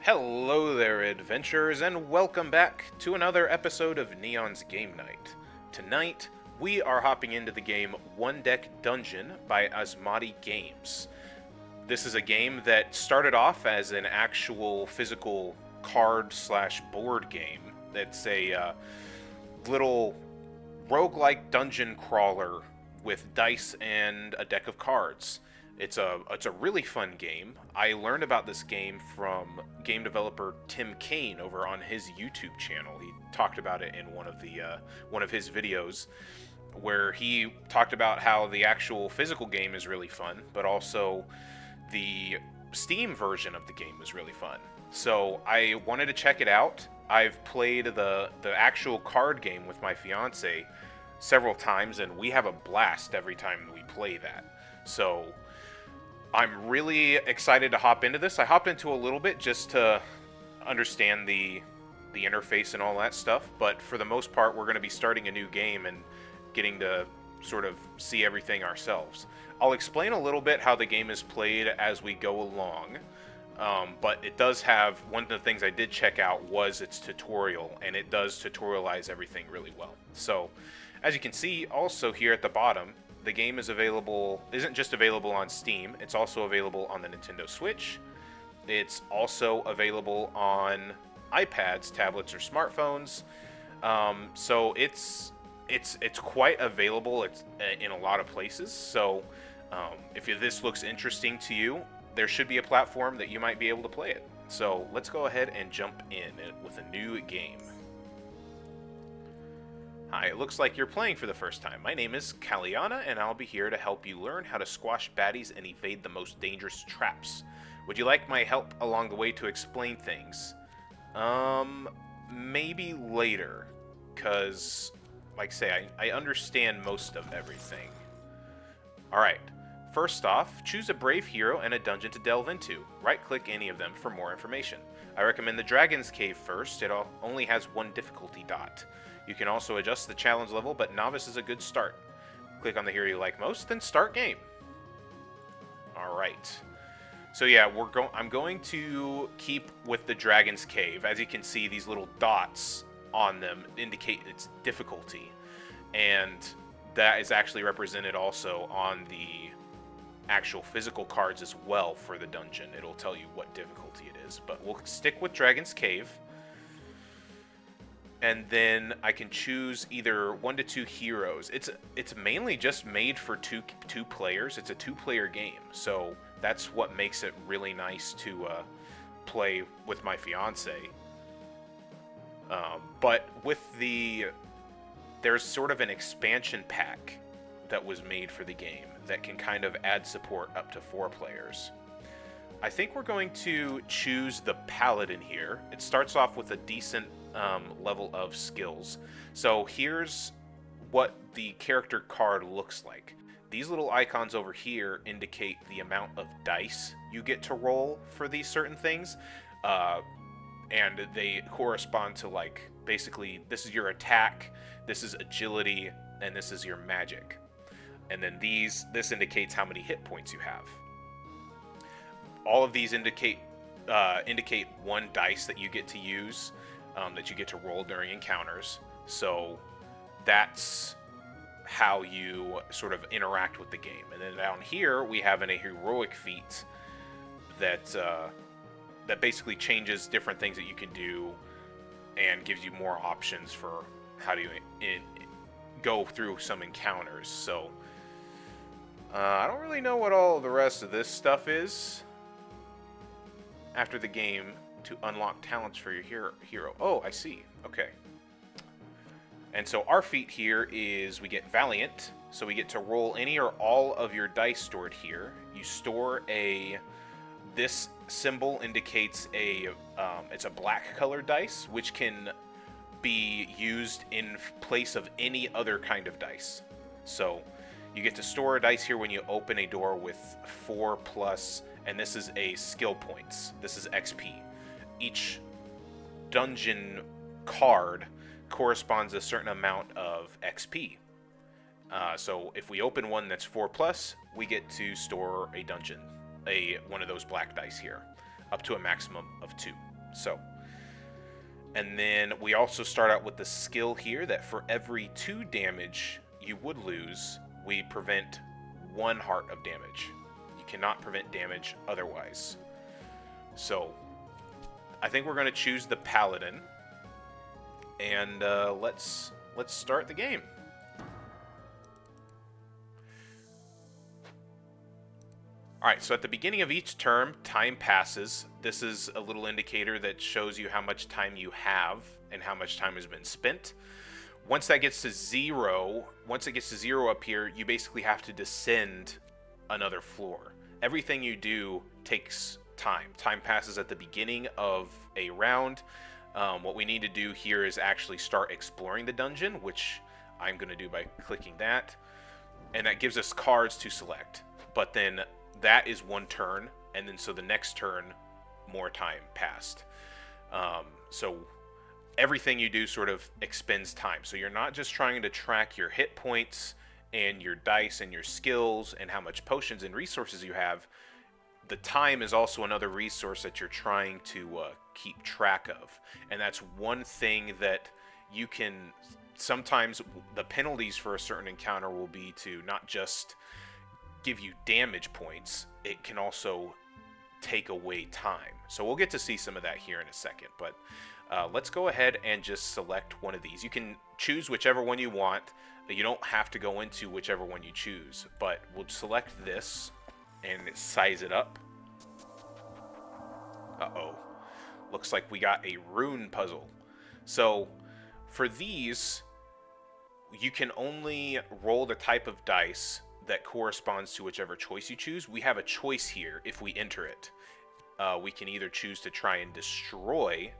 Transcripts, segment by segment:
Hello there, adventurers, and welcome back to another episode of Neon's Game Night. Tonight, we are hopping into the game One Deck Dungeon by Asmati Games. This is a game that started off as an actual physical card/board game. It's a little roguelike dungeon crawler with dice and a deck of cards. It's a really fun game. I learned about this game from game developer Tim Kane over on his YouTube channel. He talked about it in one of his videos, where he talked about how the actual physical game is really fun, but also the Steam version of the game was really fun. So I wanted to check it out. I've played the actual card game with my fiance several times, and we have a blast every time we play that. So I'm really excited to hop into this. I hopped into a little bit just to understand the interface and all that stuff, but for the most part, we're going to be starting a new game and getting to sort of see everything ourselves. I'll explain a little bit how the game is played as we go along, but it does have, one of the things I did check out was its tutorial, and it does tutorialize everything really well. So, as you can see also here at the bottom, the game isn't just available on Steam, it's also available on the Nintendo Switch. It's also available on iPads, tablets, or smartphones. So it's quite available. It's in a lot of places. So if this looks interesting to you, there should be a platform that you might be able to play it. So let's go ahead and jump in with a new game. Hi, it looks like you're playing for the first time. My name is Kaliana, and I'll be here to help you learn how to squash baddies and evade the most dangerous traps. Would you like my help along the way to explain things? Maybe later, because, like I say, I understand most of everything. Alright, first off, choose a brave hero and a dungeon to delve into. Right-click any of them for more information. I recommend the Dragon's Cave first. It only has one difficulty dot. You can also adjust the challenge level, but Novice is a good start. Click on the hero you like most, then start game. Alright. So yeah, I'm going to keep with the Dragon's Cave. As you can see, these little dots on them indicate its difficulty. And that is actually represented also on the actual physical cards as well for the dungeon. It'll tell you what difficulty it is. But we'll stick with Dragon's Cave. And then I can choose either 1 to 2 heroes. It's mainly just made for two players. It's a 2-player game, so that's what makes it really nice to play with my fiance. But with there's sort of an expansion pack that was made for the game that can kind of add support up to 4 players. I think we're going to choose the Paladin here. It starts off with a decent level of skills. So here's what the character card looks like. These little icons over here indicate the amount of dice you get to roll for these certain things, and they correspond to, like, basically this is your attack, this is agility, and this is your magic. And then this indicates how many hit points you have. All of these indicate 1 dice that you get to use, that you get to roll during encounters. So that's how you sort of interact with the game. And then down here we have a heroic feat that basically changes different things that you can do and gives you more options for how to go through some encounters. So I don't really know what all the rest of this stuff is. After the game, to unlock talents for your hero. Oh, I see. Okay. And so our feat here is we get Valiant, so we get to roll any or all of your dice stored here. You store this symbol indicates it's a black colored dice, which can be used in place of any other kind of dice. So you get to store a dice here when you open a door with 4+, and this is a skill points. This is XP. Each dungeon card corresponds to a certain amount of XP. So if we open one that's 4+, we get to store a dungeon, one of those black dice here, up to a maximum of 2. So, and then we also start out with the skill here that for every 2 damage you would lose, we prevent 1 heart of damage. You cannot prevent damage otherwise. So, I think we're going to choose the Paladin, and let's start the game. Alright, so at the beginning of each term, time passes. This is a little indicator that shows you how much time you have and how much time has been spent. Once that gets to 0, once it gets to 0 up here, you basically have to descend another floor. Everything you do takes time. Time passes at the beginning of a round. What we need to do here is actually start exploring the dungeon, which I'm going to do by clicking that. And that gives us cards to select. But then that is 1 turn, and then so the next turn, more time passed. So everything you do sort of expends time. So you're not just trying to track your hit points and your dice and your skills and how much potions and resources you have. The time is also another resource that you're trying to keep track of. And that's one thing that you can... Sometimes the penalties for a certain encounter will be to not just give you damage points, it can also take away time. So we'll get to see some of that here in a second, but let's go ahead and just select one of these. You can choose whichever one you want. You don't have to go into whichever one you choose, but we'll select this and size it up. Uh-oh. Looks like we got a rune puzzle. So for these, you can only roll the type of dice that corresponds to whichever choice you choose. We have a choice here if we enter it. We can either choose to try and destroy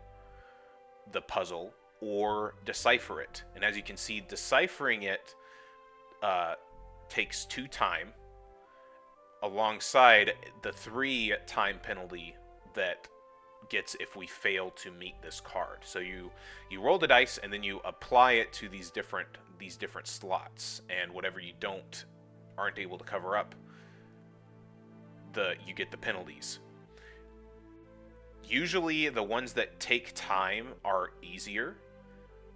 the puzzle or decipher it. And as you can see, deciphering it takes 2 time, alongside the 3 time penalty that gets if we fail to meet this card. So you roll the dice and then you apply it to these different slots, and whatever you aren't able to cover up, you get the penalties. Usually the ones that take time are easier,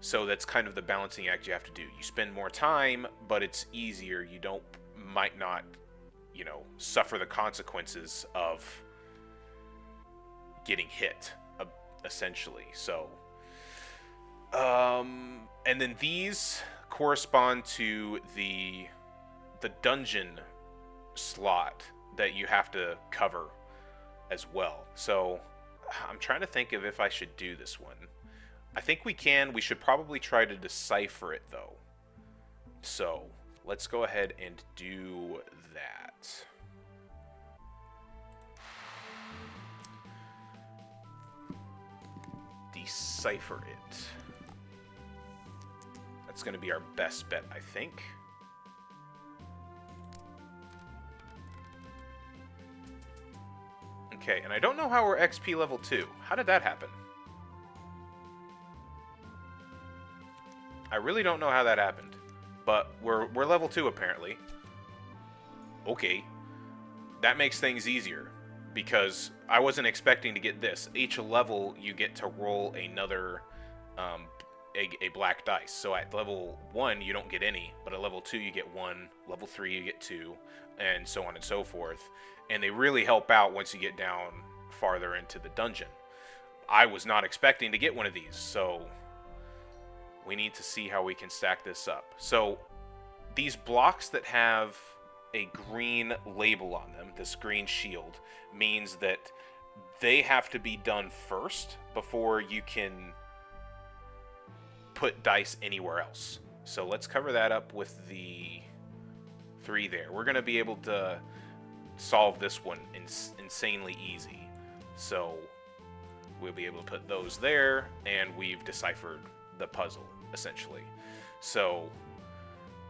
so that's kind of the balancing act you have to do. You spend more time, but it's easier. You might not, suffer the consequences of getting hit, essentially. So, and then these correspond to the dungeon slot that you have to cover as well. So I'm trying to think of if I should do this one. I think we can. We should probably try to decipher it, though. So let's go ahead and do that. Decipher it. That's going to be our best bet, I think. Okay, and I don't know how we're XP level 2. How did that happen? I really don't know how that happened. But we're level 2 apparently. Okay. That makes things easier, because I wasn't expecting to get this. Each level you get to roll another a black dice. So at level 1 you don't get any, but at level 2 you get 1, level 3 you get 2, and so on and so forth. And they really help out once you get down farther into the dungeon. I was not expecting to get one of these, so we need to see how we can stack this up. So these blocks that have a green label on them, this green shield, means that they have to be done first before you can put dice anywhere else. So let's cover that up with the 3 there. We're going to be able to solve this one insanely easy. So we'll be able to put those there, and we've deciphered the puzzle, essentially. So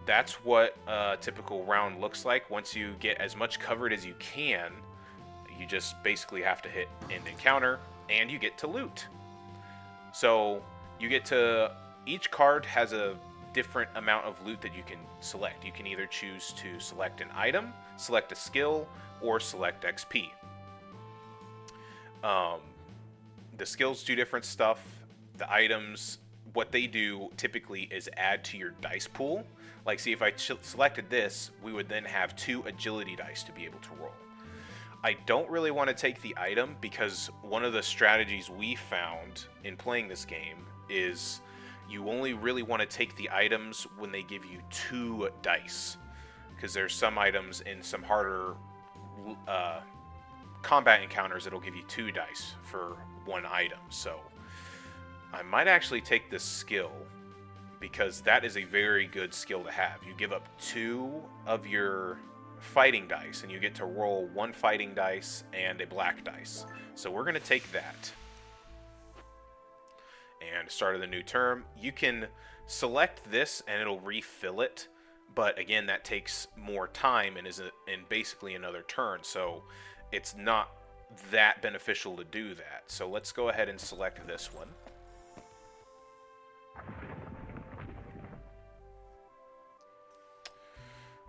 that's what a typical round looks like. Once you get as much covered as you can, you just basically have to hit end encounter, and you get to loot. So you get to... Each card has a different amount of loot that you can select. You can either choose to select an item, select a skill, or select XP. The skills do different stuff. The items, what they do typically is add to your dice pool. Like, see, if I selected this, we would then have 2 agility dice to be able to roll. I don't really want to take the item because one of the strategies we found in playing this game is you only really want to take the items when they give you 2 dice. Because there's some items in some harder combat encounters that'll give you 2 dice for 1 item. So I might actually take this skill because that is a very good skill to have. You give up 2 of your fighting dice and you get to roll 1 fighting dice and a black dice. So we're going to take that. And start of the new term, you can select this and it'll refill it, but again, that takes more time and is in basically another turn, so it's not that beneficial to do that. So let's go ahead and select this one.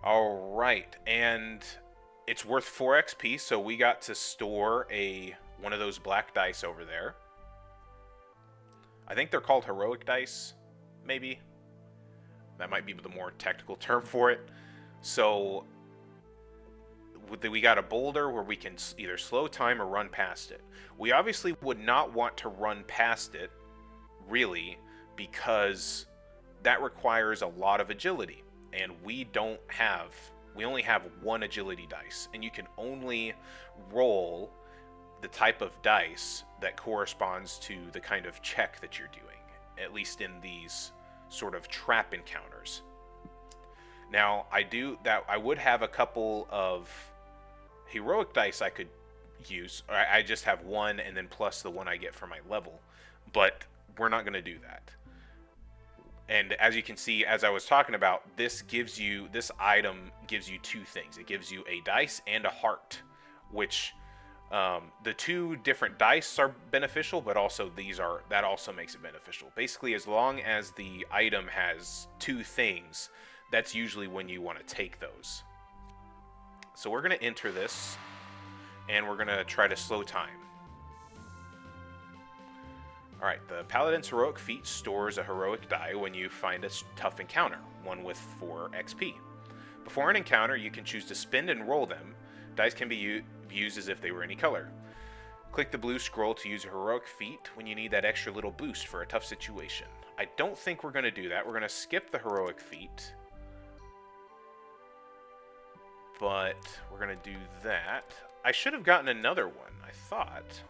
Alright, and it's worth 4 XP, so we got to store one of those black dice over there. I think they're called heroic dice, maybe. That might be the more technical term for it. So we got a boulder where we can either slow time or run past it. We obviously would not want to run past it, really, because that requires a lot of agility. And we only have 1 agility dice. And you can only roll the type of dice that corresponds to the kind of check that you're doing, at least in these sort of trap encounters. Now, I would have a couple of heroic dice I could use. I just have 1 and then plus the 1 I get for my level, but we're not going to do that. And as you can see, as I was talking about, this item gives you 2 things. It gives you a dice and a heart, which the 2 different dice are beneficial, but also that also makes it beneficial. Basically, as long as the item has 2 things, that's usually when you want to take those. So we're going to enter this, and we're going to try to slow time. Alright, the Paladin's heroic feat stores a heroic die when you find a tough encounter, one with 4 XP. Before an encounter, you can choose to spend and roll them. Dice can be used as if they were any color. Click the blue scroll to use a heroic feat when you need that extra little boost for a tough situation. I don't think we're going to do that. We're going to skip the heroic feat. But we're going to do that. I should have gotten another one, I thought.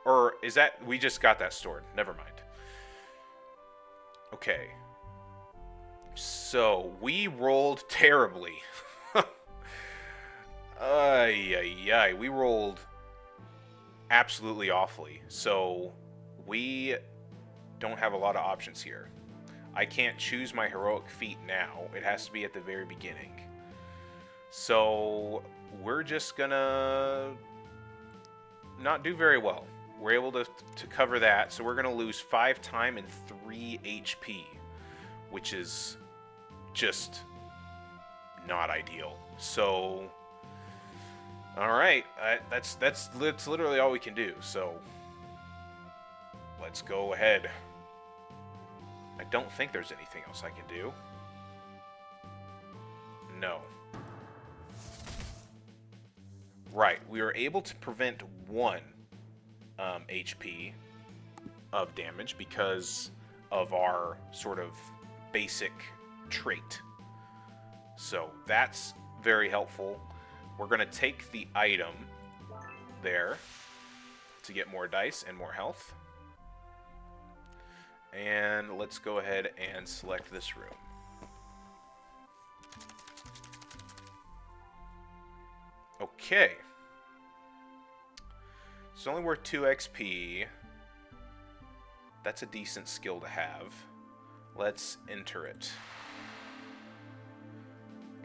Or is that... We just got that stored. Never mind. Okay. So, we rolled terribly. We rolled absolutely awfully. So, we don't have a lot of options here. I can't choose my heroic feat now. It has to be at the very beginning. So, we're just gonna not do very well. We're able to cover that, so we're going to lose 5 time and 3 HP, which is just not ideal. So, alright, that's literally all we can do, so let's go ahead. I don't think there's anything else I can do. No. Right, we were able to prevent 1 HP of damage because of our sort of basic trait. So that's very helpful. We're going to take the item there to get more dice and more health. And let's go ahead and select this room. Okay. It's only worth 2 XP, That's a decent skill to have. Let's enter it.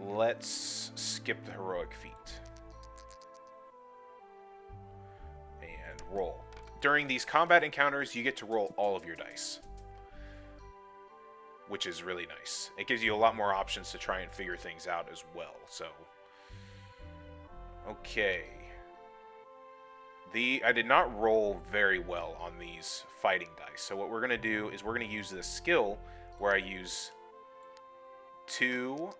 Let's skip the heroic feat. And roll. During these combat encounters, you get to roll all of your dice, which is really nice. It gives you a lot more options to try and figure things out as well. So, okay. I did not roll very well on these fighting dice. So what we're going to do is we're going to use this skill where I use 2,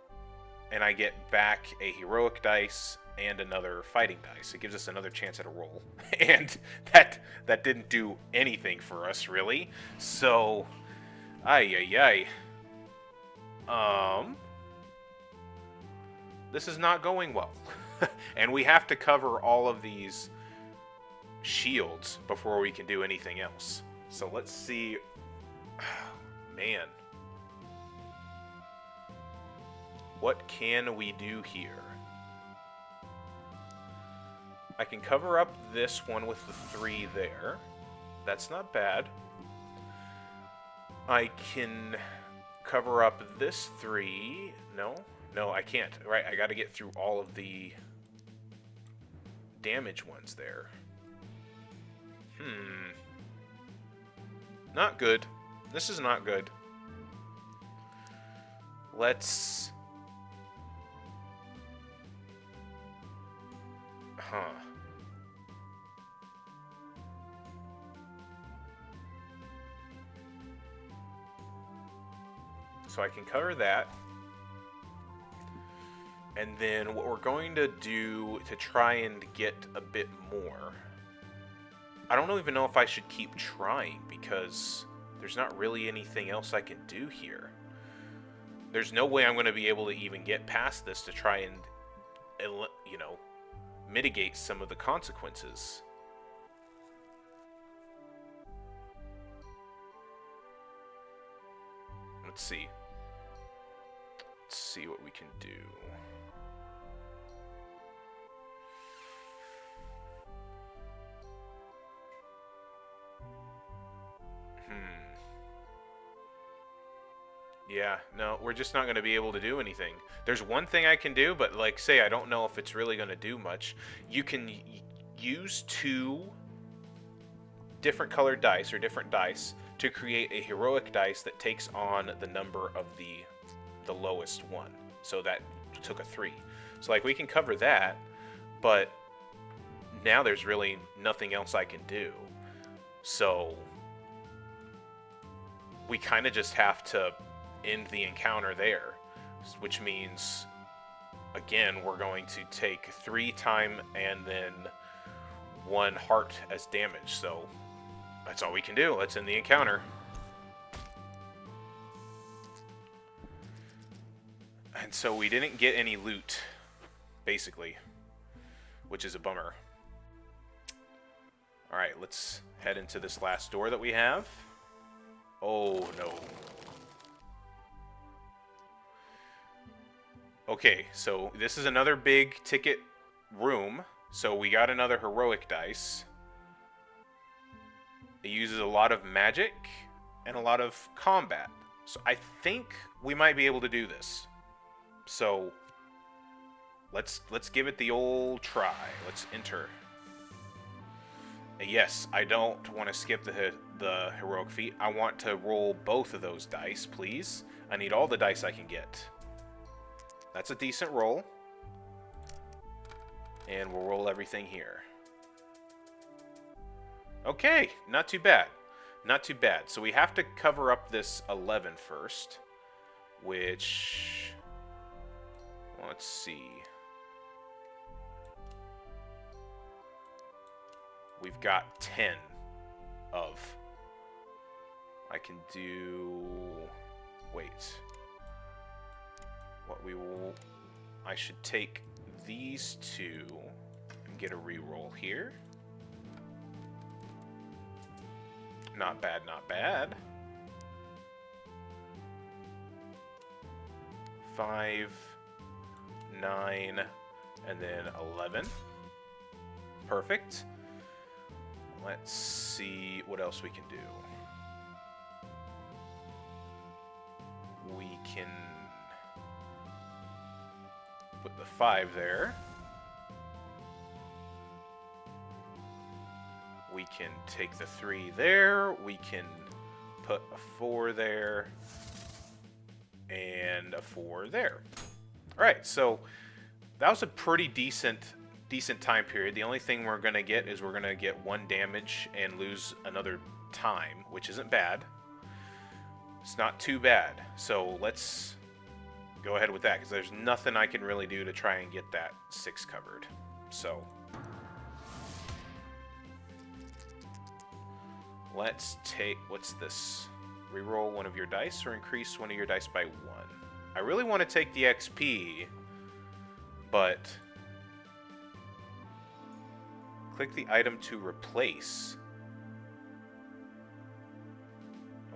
and I get back a heroic dice and another fighting dice. It gives us another chance at a roll. And that didn't do anything for us, really. So, this is not going well. And we have to cover all of these shields before we can do anything else. So let's see. Man. What can we do here? I can cover up this one with the 3 there. That's not bad. I can cover up this 3. No, I can't. Right, I gotta get through all of the damage ones there. Not good. This is not good. Let's... So I can cover that. And then what we're going to do to try and get a bit more... I don't even know if I should keep trying, because there's not really anything else I can do here. There's no way I'm going to be able to even get past this to try and, you know, mitigate some of the consequences. Let's see. Let's see what we can do. Yeah, no, we're just not going to be able to do anything. There's one thing I can do, but like say, I don't know if it's really going to do much. You can use 2 different colored dice or different dice to create a heroic dice that takes on the number of the lowest one. So that took a 3. So like we can cover that, but now there's really nothing else I can do. So we kind of just have to end the encounter there, which means again we're going to take 3 time and then 1 heart as damage. So that's all we can do. Let's end the encounter. And so we didn't get any loot, basically, which is a bummer. Alright, let's head into this last door that we have. Oh no. Okay, so this is another big ticket room. So we got another heroic dice. It uses a lot of magic and a lot of combat. So I think we might be able to do this. So let's give it the old try. Let's enter. Yes, I don't want to skip the heroic feat. I want to roll both of those dice, please. I need all the dice I can get. That's a decent roll. And we'll roll everything here. Okay, not too bad. Not too bad. So we have to cover up this 11 first, which... let's see. We've got 10 of. I can do... wait. What we will... I should take these 2 and get a reroll here. Not bad, not bad. 5, 9, and then 11. Perfect. Let's see what else we can do. can put the 5 there. We can take the 3 there. We can put a 4 there. And a 4 there. Alright, so that was a pretty decent time period. The only thing we're going to get is we're going to get 1 damage and lose another time, which isn't bad. It's not too bad. So let's go ahead with that, because there's nothing I can really do to try and get that 6 covered. So let's take, what's this? Reroll one of your dice or increase one of your dice by 1. I really want to take the XP, but click the item to replace.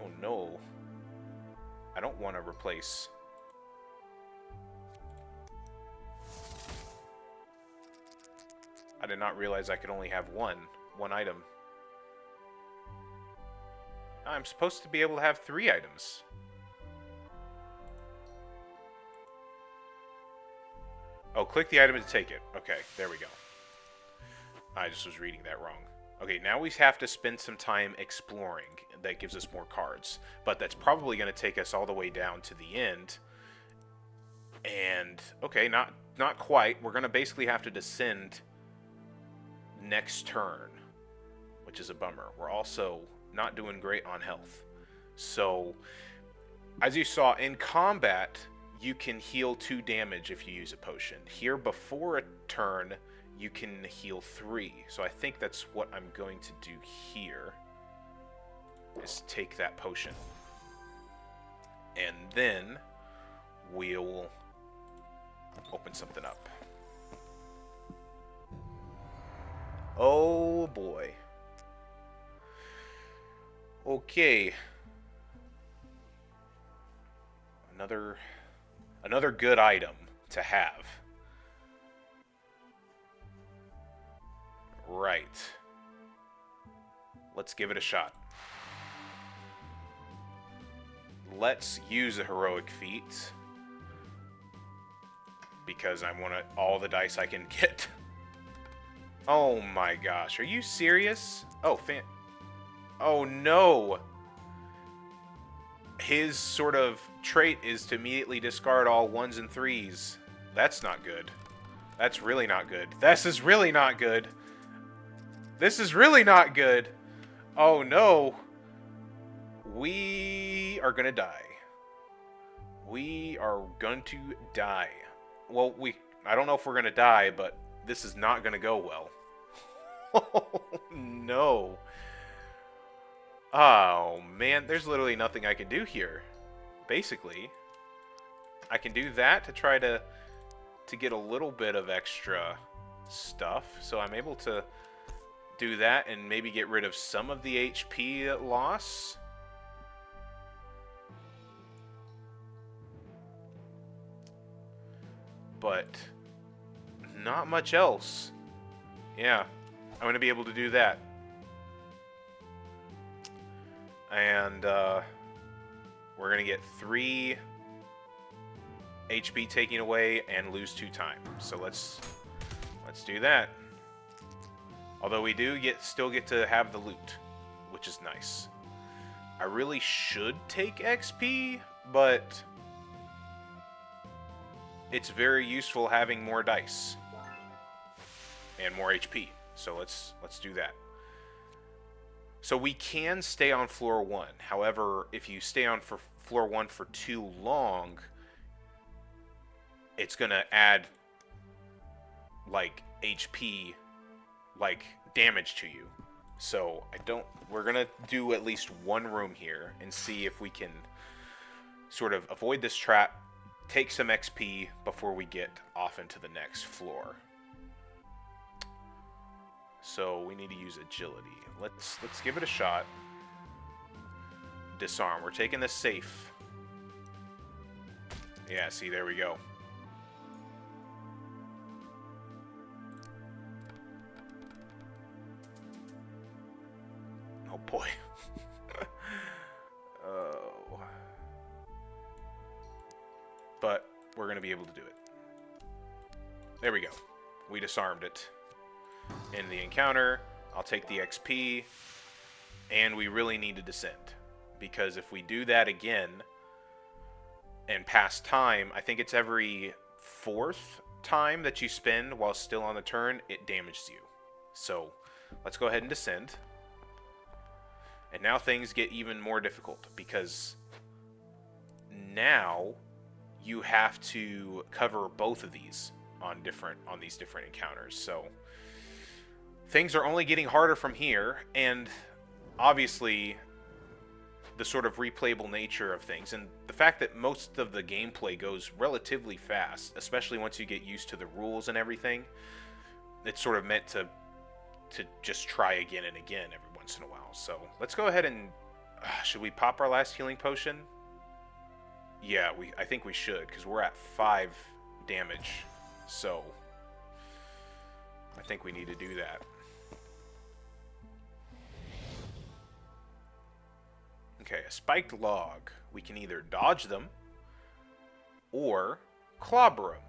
Oh no. I don't want to replace. I did not realize I could only have one item. I'm supposed to be able to have 3 items. Oh, click the item to take it. Okay, there we go. I just was reading that wrong. Okay, now we have to spend some time exploring. That gives us more cards. But that's probably going to take us all the way down to the end. And, okay, not quite. We're going to basically have to descend next turn, which is a bummer. We're also not doing great on health. So, as you saw, in combat, you can heal 2 damage if you use a potion. Here, before a turn, you can heal 3. So I think that's what I'm going to do here, is take that potion. And then we'll open something up. Oh boy. Okay. Another good item to have. Right. Let's give it a shot. Let's use a heroic feat, because I want all the dice I can get. Oh my gosh, are you serious? Oh, oh no! His sort of trait is to immediately discard all 1s and 3s. That's not good. That's really not good. This is really not good. This is really not good. Oh no. We are gonna die. We are going to die. Well, I don't know if we're gonna die, but this is not gonna go well. Oh no. Oh man, there's literally nothing I can do here. Basically, I can do that to try to get a little bit of extra stuff. So I'm able to do that and maybe get rid of some of the HP loss. But not much else. Yeah, I'm going to be able to do that. And we're going to get 3 HP taken away and lose 2 time. So let's do that. Although we do still get to have the loot, which is nice. I really should take XP, but it's very useful having more dice and more HP. So let's do that. So we can stay on floor 1. However, if you stay on for floor 1 for too long, it's gonna add like HP, like damage to you. So we're gonna do at least 1 room here and see if we can sort of avoid this trap, take some XP before we get off into the next floor. So we need to use agility. Let's give it a shot. Disarm. We're taking this safe. Yeah, see, there we go. Oh boy. Oh. but we're going to be able to do it. There we go. We disarmed it. In the encounter, I'll take the XP, and we really need to descend. Because if we do that again and pass time, I think it's every 4th time that you spend while still on the turn, it damages you. So let's go ahead and descend. And now things get even more difficult because now you have to cover both of these on these different encounters. So things are only getting harder from here, and obviously the sort of replayable nature of things and the fact that most of the gameplay goes relatively fast, especially once you get used to the rules and everything, it's sort of meant to just try again and again every once in a while. So let's go ahead and should we pop our last healing potion? Yeah, I think we should, because we're at 5 damage. So I think we need to do that. Okay, a spiked log. We can either dodge them or clobber them.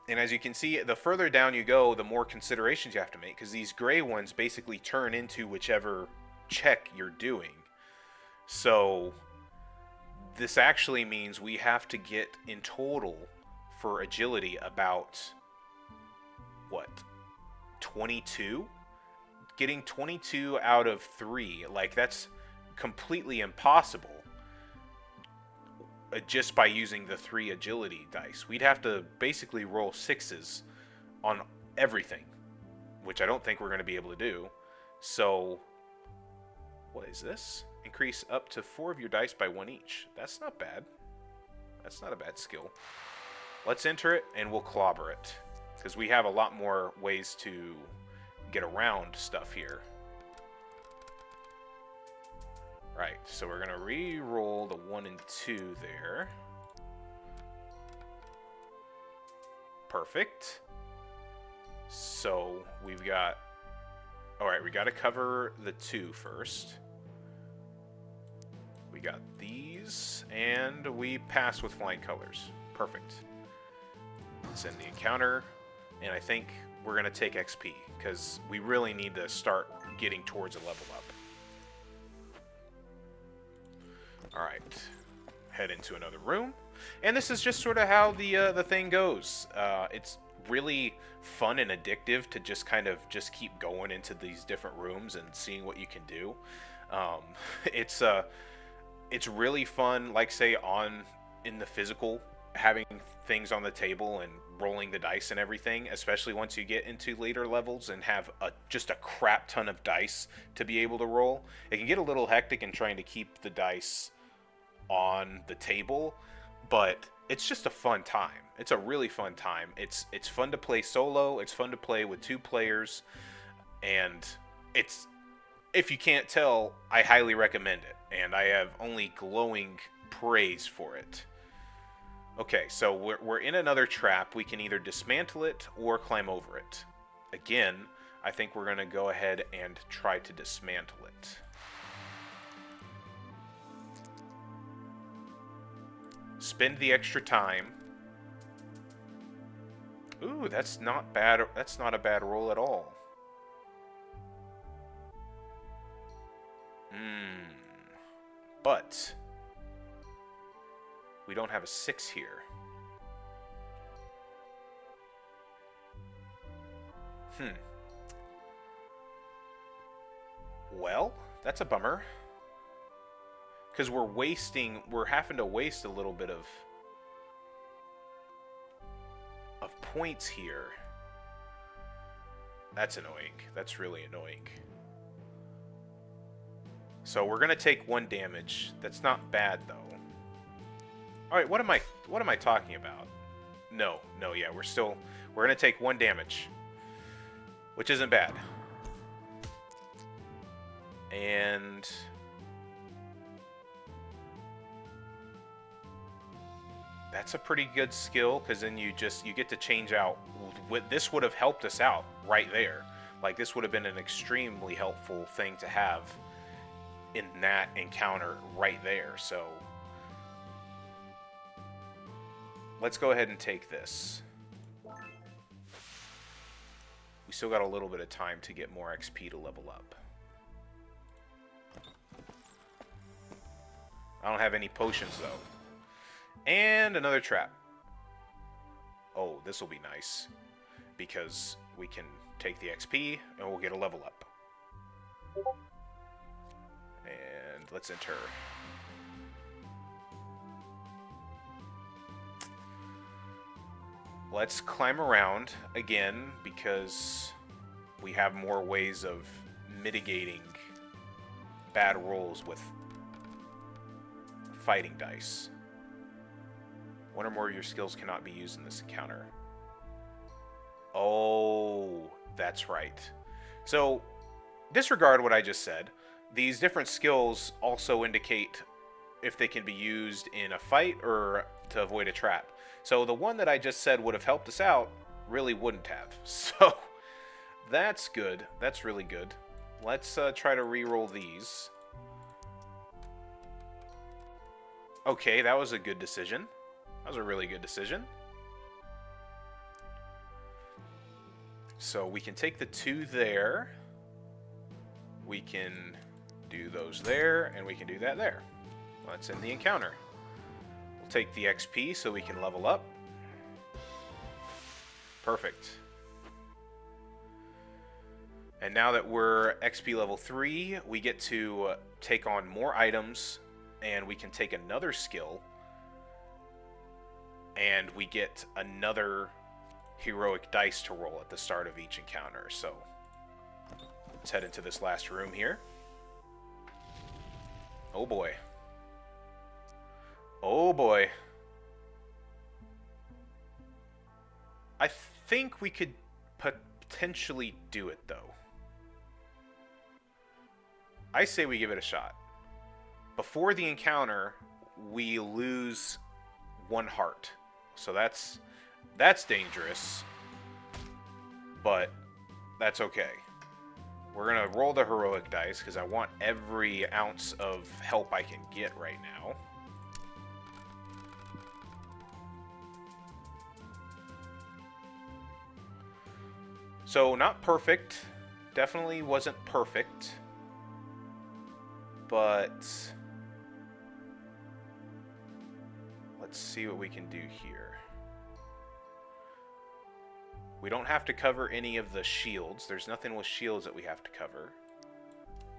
And as you can see, the further down you go, the more considerations you have to make, because these gray ones basically turn into whichever check you're doing. So this actually means we have to get in total for agility about, what, 22? Getting 22 out of 3, like, that's completely impossible just by using the 3 agility dice. We'd have to basically roll 6s on everything, which I don't think we're going to be able to do. So what is this? Increase up to 4 of your dice by 1 each. That's not bad. That's not a bad skill. Let's enter it and we'll clobber it, because we have a lot more ways to get around stuff here. Right, so we're gonna re-roll the 1 and 2 there. Perfect. So we've got, alright, we gotta cover the 2 first. We got these, and we pass with flying colors. Perfect. Let's end the encounter, and I think we're going to take XP, because we really need to start getting towards a level up. Alright. Head into another room. And this is just sort of how the thing goes. It's really fun and addictive to just kind of just keep going into these different rooms and seeing what you can do. It's really fun, like, say, in the physical, having things on the table and rolling the dice and everything, especially once you get into later levels and have just a crap ton of dice to be able to roll. It can get a little hectic in trying to keep the dice on the table, but it's just a fun time. It's a really fun time. It's fun to play solo, it's fun to play with 2 players, and it's, if you can't tell, I highly recommend it, and I have only glowing praise for it. Okay, so we're in another trap. We can either dismantle it or climb over it. Again, I think we're going to go ahead and try to dismantle it. Spend the extra time. Ooh, that's not bad. That's not a bad roll at all. But we don't have a 6 here. Well, that's a bummer. Because we're having to waste a little bit of points here. That's annoying. That's really annoying. So we're gonna take 1 damage. That's not bad though. All right, what am I talking about? No, yeah, we're gonna take 1 damage, which isn't bad. And that's a pretty good skill, because then you get to change out. This would have helped us out right there. Like, this would have been an extremely helpful thing to have in that encounter right there. So let's go ahead and take this. We still got a little bit of time to get more XP to level up. I don't have any potions, though. And another trap. Oh, this will be nice. Because we can take the XP, and we'll get a level up. And let's enter. Let's climb around again, because we have more ways of mitigating bad rolls with fighting dice. One or more of your skills cannot be used in this encounter. Oh, that's right. So, disregard what I just said. These different skills also indicate if they can be used in a fight or to avoid a trap. So the one that I just said would have helped us out really wouldn't have. So that's good. That's really good. Let's try to re-roll these. Okay, that was a good decision. That was a really good decision. So we can take the 2 there. We can do those there, and we can do that there. Let's end the encounter. We'll take the XP so we can level up. Perfect. And now that we're XP level 3, we get to take on more items, and we can take another skill, and we get another heroic dice to roll at the start of each encounter. So let's head into this last room here. Oh boy. Oh boy. I think we could potentially do it, though. I say we give it a shot. Before the encounter, we lose 1 heart. So that's dangerous. But that's okay. We're going to roll the heroic dice because I want every ounce of help I can get right now. So, not perfect. Definitely wasn't perfect. But let's see what we can do here. We don't have to cover any of the shields. There's nothing with shields that we have to cover.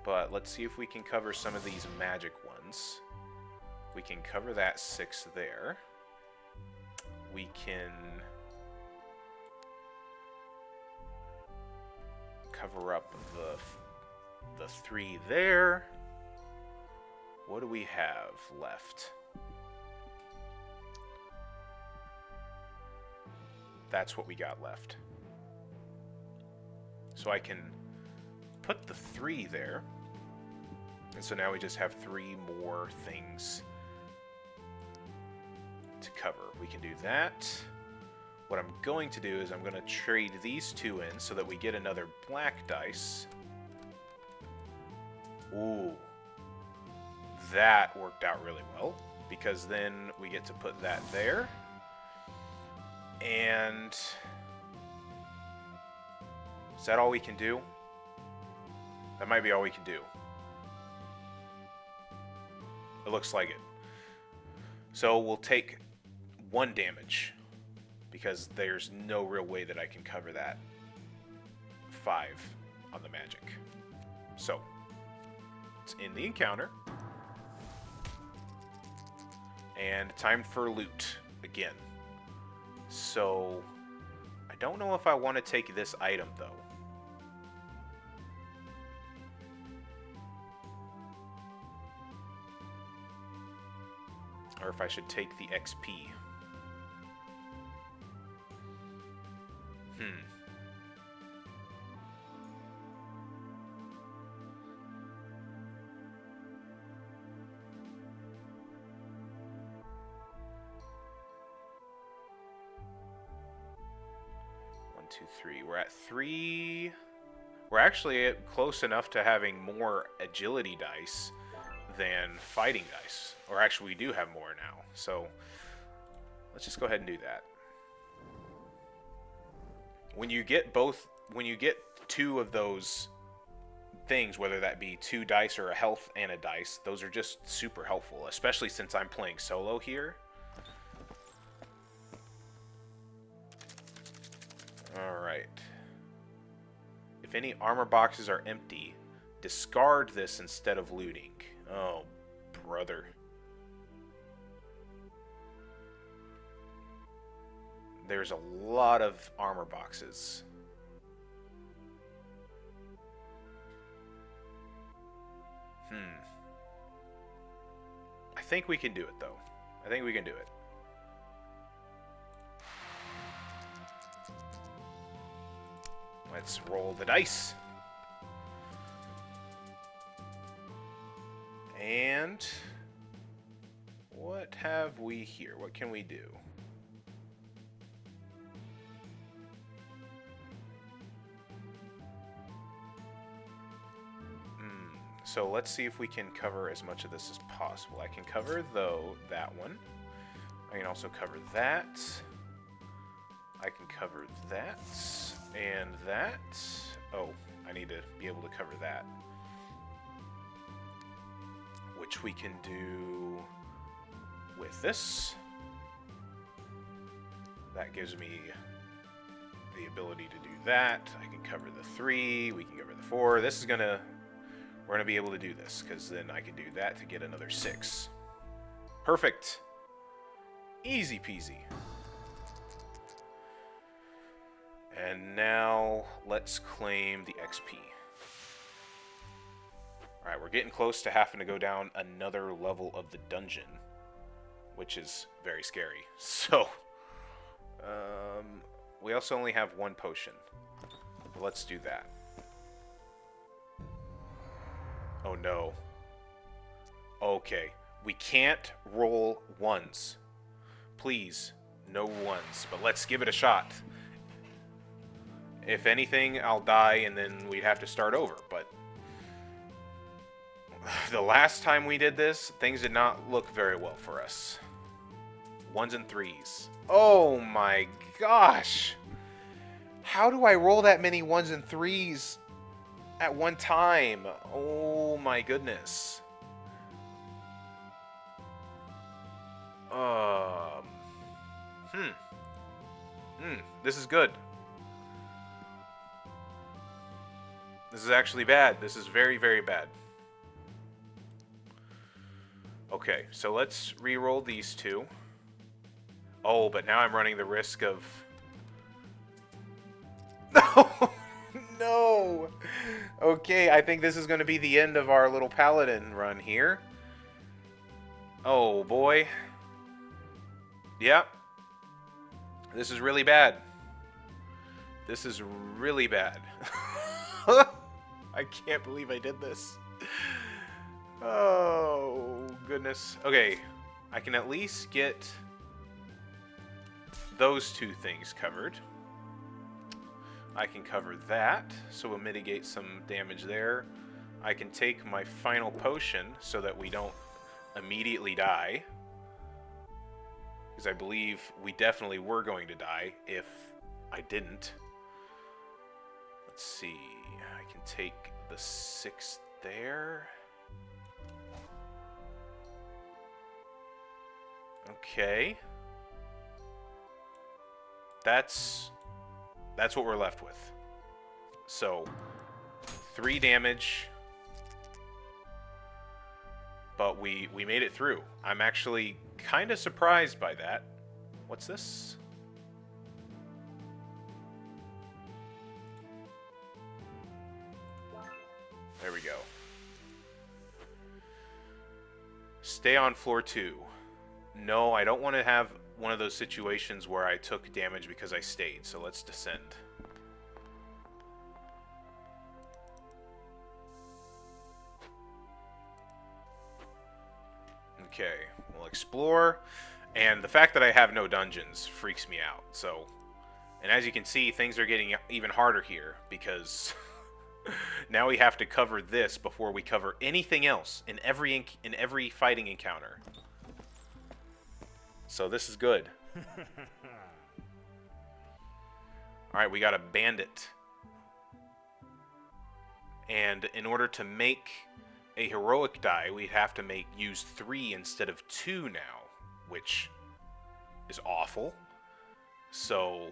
But let's see if we can cover some of these magic ones. We can cover that 6 there. We can cover up the 3 there. What do we have left? That's what we got left. So I can put the 3 there. And so now we just have 3 more things to cover. We can do that. What I'm going to do is I'm going to trade these 2 in so that we get another black dice. Ooh. That worked out really well, because then we get to put that there. And is that all we can do? That might be all we can do. It looks like it. So we'll take 1 damage, because there's no real way that I can cover that 5 on the magic. So it's in the encounter. And time for loot again. So I don't know if I want to take this item, though. Or if I should take the XP. Two, 3. We're at 3. We're actually close enough to having more agility dice than fighting dice. Or actually, we do have more now. So Let's just go ahead and do that. When you get two of those things, whether that be 2 dice or a health and a dice, those are just super helpful, especially since I'm playing solo here. Alright. If any armor boxes are empty, discard this instead of looting. Oh, brother. There's a lot of armor boxes. I think we can do it, though. I think we can do it. Let's roll the dice. And what have we here? What can we do? So let's see if we can cover as much of this as possible. I can cover, though, that one. I can also cover that. I can cover that. And that. Oh, I need to be able to cover that. Which we can do with this. That gives me the ability to do that. I can cover the 3. We can cover the 4. This is going to... We're going to be able to do this, because then I can do that to get another 6. Perfect. Easy peasy. And now, let's claim the XP. Alright, we're getting close to having to go down another level of the dungeon, which is very scary. So, we also only have 1 potion. Let's do that. Oh no. Okay. We can't roll 1s. Please, no 1s. But let's give it a shot. If anything, I'll die and then we'd have to start over. But the last time we did this, things did not look very well for us. 1s and 3s. Oh my gosh. How do I roll that many 1s and 3s at one time? Oh my goodness. This is good. This is actually bad. This is very, very bad. Okay, so let's re-roll these 2. Oh, but now I'm running the risk of... No! No! Okay, I think this is going to be the end of our little Paladin run here. Oh, boy. Yep. This is really bad. This is really bad. I can't believe I did this. Oh, goodness. Okay, I can at least get those 2 things covered. I can cover that, so we'll mitigate some damage there. I can take my final potion so that we don't immediately die. Because I believe we definitely were going to die if I didn't. Let's see. I can take the 6th there. Okay. That's what we're left with. So, 3 damage. But we made it through. I'm actually kind of surprised by that. What's this? There we go. Stay on floor 2. No, I don't want to have one of those situations where I took damage because I stayed, so let's descend. Okay, we'll explore, and the fact that I have no dungeons freaks me out, so... And as you can see, things are getting even harder here, because now we have to cover this before we cover anything else in every fighting encounter. So this is good. Alright, we got a bandit. And in order to make a heroic die, we'd have to use 3 instead of 2 now, which is awful. So,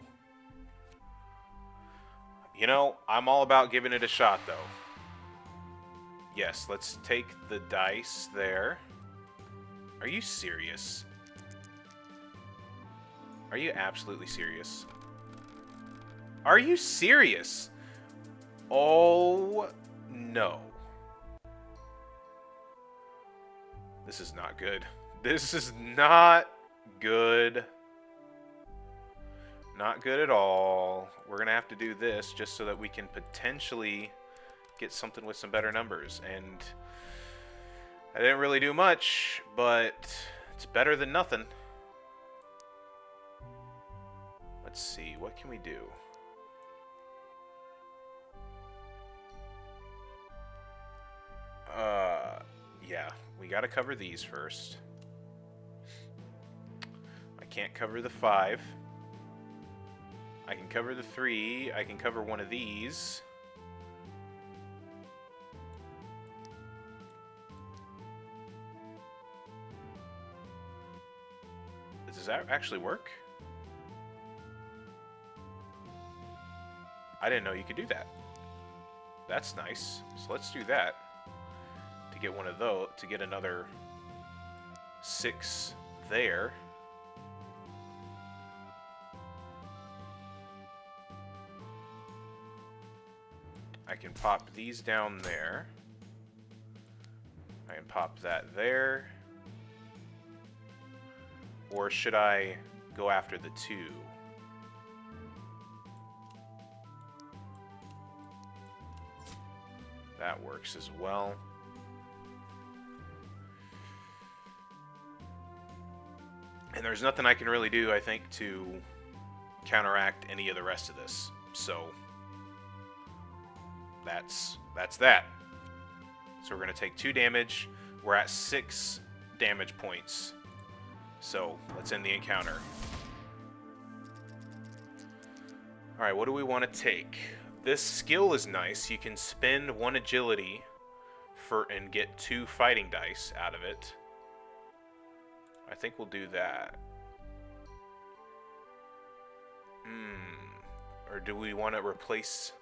you know, I'm all about giving it a shot, though. Yes, let's take the dice there. Are you serious? Are you absolutely serious? Are you serious? Oh, no. This is not good. This is not good. Not good at all. We're going to have to do this just so that we can potentially get something with some better numbers. And I didn't really do much, but it's better than nothing. Let's see. What can we do? Yeah, we gotta cover these first. I can't cover the 5. I can cover the 3. I can cover one of these. Does that actually work? I didn't know you could do that. That's nice. So let's do that. To get one of those, to get another 6 there. I can pop these down there. I can pop that there. Or should I go after the 2? That works as well. And there's nothing I can really do, I think, to counteract any of the rest of this. So that's that. So we're going to take 2 damage. We're at 6 damage points. So let's end the encounter. Alright, what do we want to take? This skill is nice. You can spend 1 agility and get 2 fighting dice out of it. I think we'll do that. Or do we want to replace...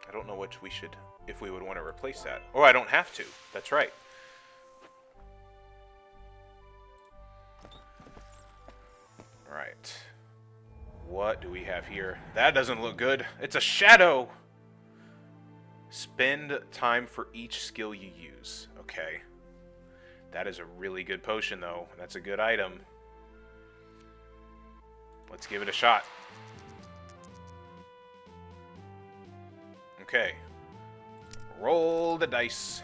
I don't know which we should... if we would want to replace that. Oh, I don't have to. That's right. Alright. What do we have here? That doesn't look good. It's a shadow! Spend time for each skill you use. Okay. That is a really good potion, though. That's a good item. Let's give it a shot. Okay. Roll the dice.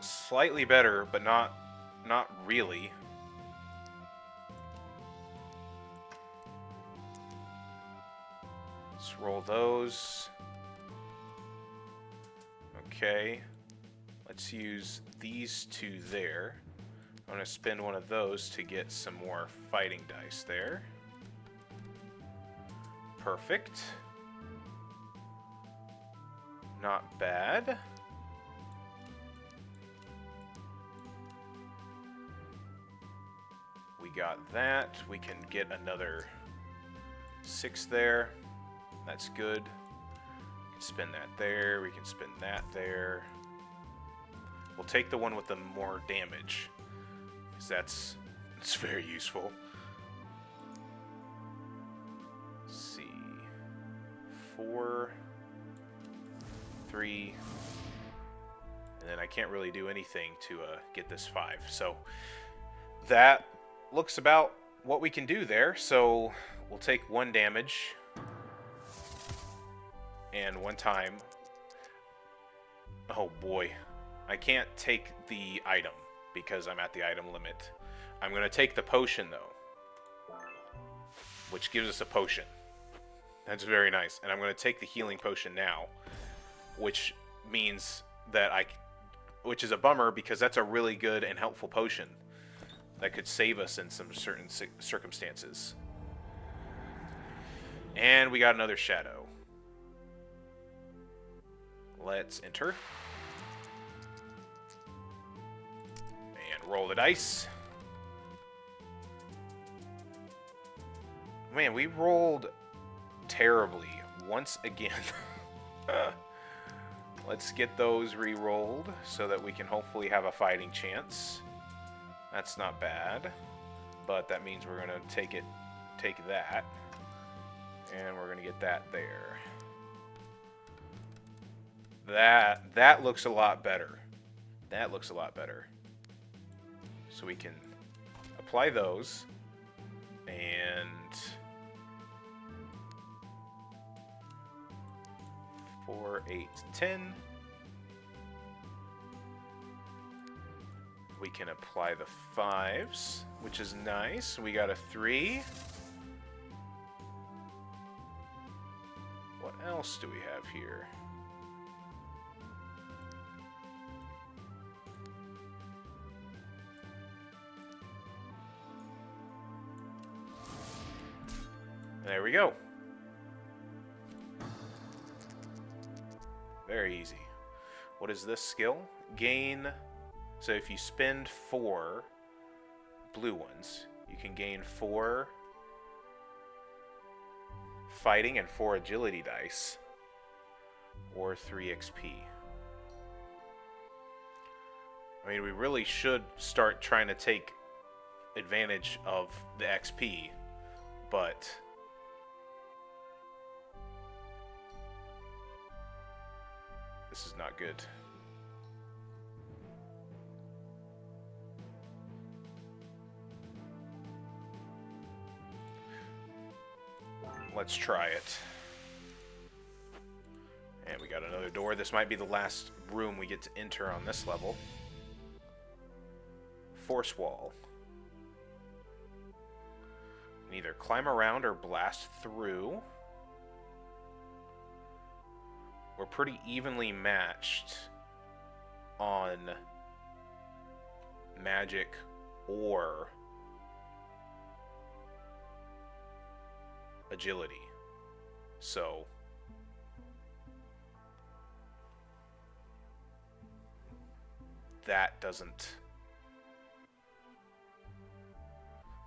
Slightly better, but not really. Let's roll those. Okay. Let's use these 2 there. I'm going to spend one of those to get some more fighting dice there. Perfect. Not bad. We got that. We can get another 6 there. That's good. We can spend that there. We can spend that there. We'll take the one with the more damage, because it's very useful. Let's see. 4, 3, and then I can't really do anything to get this 5. So that looks about what we can do there. So we'll take 1 damage. And 1 time. Oh boy. I can't take the item because I'm at the item limit. I'm going to take the potion though, which gives us a potion. That's very nice. And I'm going to take the healing potion now, which means that which is a bummer because that's a really good and helpful potion that could save us in some certain circumstances. And we got another shadow. Let's enter. And roll the dice. Man, we rolled terribly once again. Let's get those re-rolled so that we can hopefully have a fighting chance. That's not bad, but that means we're gonna take that, and we're gonna get that there. That looks a lot better. That looks a lot better. So we can apply those, and 4, 8, 10. We can apply the 5s, which is nice. We got a 3. What else do we have here? There we go. Very easy. What is this skill? Gain. So if you spend 4 blue ones, you can gain 4 fighting and 4 agility dice, or 3 XP. I mean, we really should start trying to take advantage of the XP, but this is not good. Let's try it. And we got another door. This might be the last room we get to enter on this level. Force wall. You can either climb around or blast through. We're pretty evenly matched on magic or agility. So that doesn't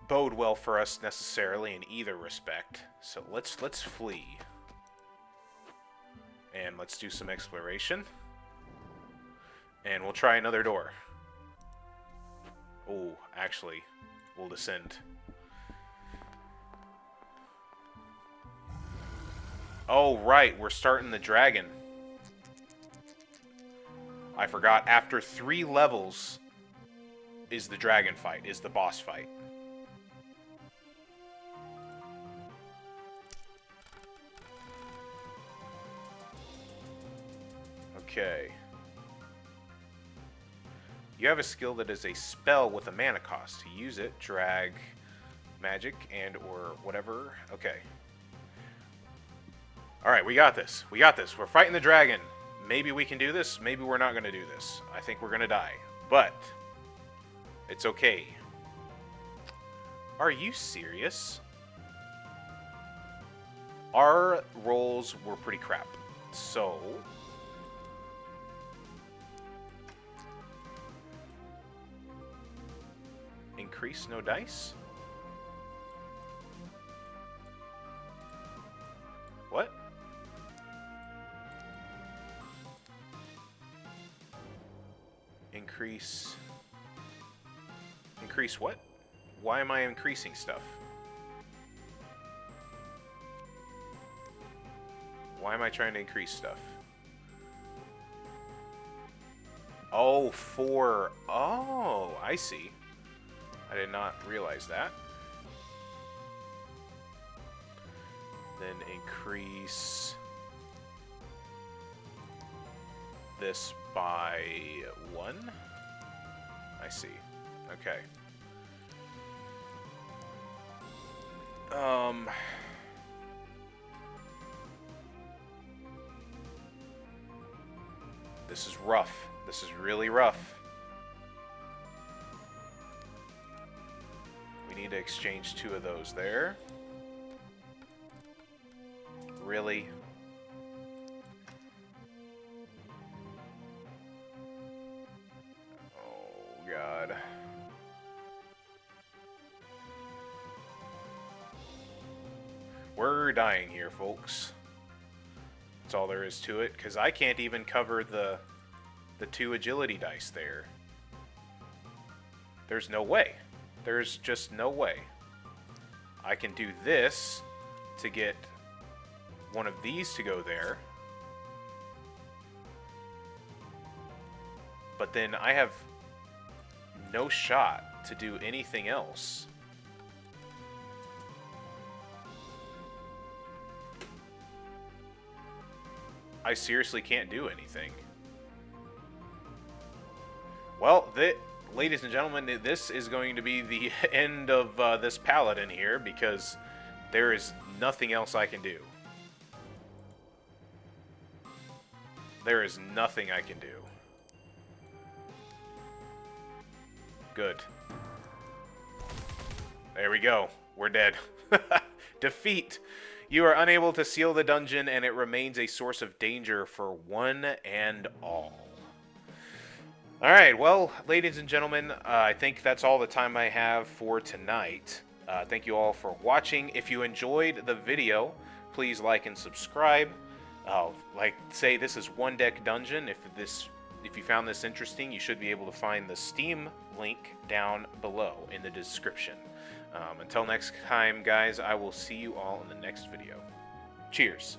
bode well for us necessarily in either respect. So let's flee. And let's do some exploration. And we'll try another door. Oh, actually, we'll descend. Oh, right, we're starting the dragon. I forgot, after 3 levels is the dragon fight, is the boss fight. Okay. You have a skill that is a spell with a mana cost. To use it, drag magic and or whatever. Okay. Alright, we got this. We got this. We're fighting the dragon. Maybe we can do this. Maybe we're not going to do this. I think we're going to die. But it's okay. Are you serious? Our rolls were pretty crap. So increase no dice? What? Increase what? Why am I increasing stuff? Why am I trying to increase stuff? Oh, oh, I see. I did not realize that. Then increase this by 1. I see. Okay. This is rough. This is really rough. We need to exchange 2 of those there. Really? Oh, God. We're dying here, folks. That's all there is to it, because I can't even cover the 2 agility dice there. There's no way. There's just no way. I can do this to get one of these to go there. But then I have no shot to do anything else. I seriously can't do anything. Well, ladies and gentlemen, this is going to be the end of this Paladin here, because there is nothing else I can do. There is nothing I can do. Good. There we go. We're dead. Defeat. You are unable to seal the dungeon, and it remains a source of danger for one and all. Alright, well, ladies and gentlemen, I think that's all the time I have for tonight. Thank you all for watching. If you enjoyed the video, please like and subscribe. Like say, this is One Deck Dungeon. If you found this interesting, you should be able to find the Steam link down below in the description. Until next time, guys, I will see you all in the next video. Cheers.